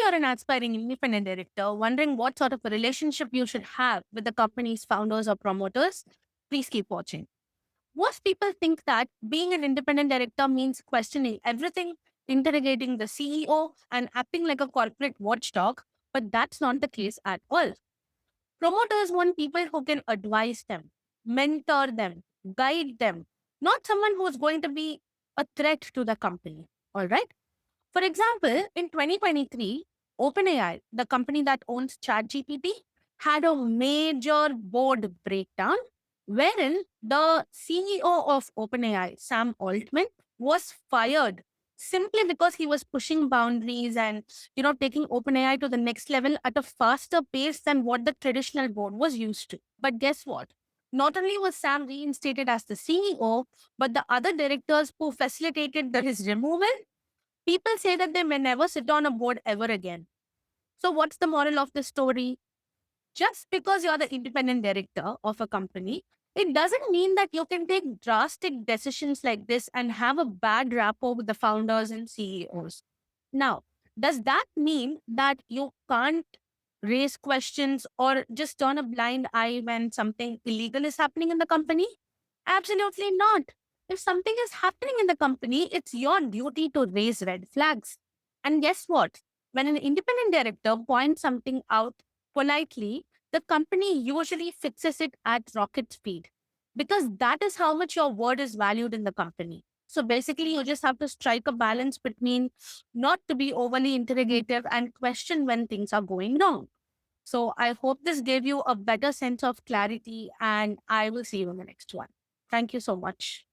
you're an aspiring independent director wondering what sort of a relationship you should have with the company's founders or promoters, please keep watching. Most people think that being an independent director means questioning everything, interrogating the CEO, and acting like a corporate watchdog, but that's not the case at all. Promoters want people who can advise them, mentor them, guide them, not someone who's going to be a threat to the company. All right. For example, in 2023, OpenAI, the company that owns ChatGPT, had a major board breakdown wherein the CEO of OpenAI, Sam Altman, was fired simply because he was pushing boundaries and taking OpenAI to the next level at a faster pace than what the traditional board was used to. But guess what? Not only was Sam reinstated as the CEO, but the other directors who facilitated his removal, people say that they may never sit on a board ever again. So, what's the moral of the story? Just because you're the independent director of a company, it doesn't mean that you can take drastic decisions like this and have a bad rapport with the founders and CEOs. Now, does that mean that you can't raise questions or just turn a blind eye when something illegal is happening in the company? Absolutely not. If something is happening in the company, it's your duty to raise red flags. And guess what? When an independent director points something out politely, the company usually fixes it at rocket speed because that is how much your word is valued in the company. So basically, you just have to strike a balance between not to be overly interrogative and question when things are going wrong. So I hope this gave you a better sense of clarity, and I will see you in the next one. Thank you so much.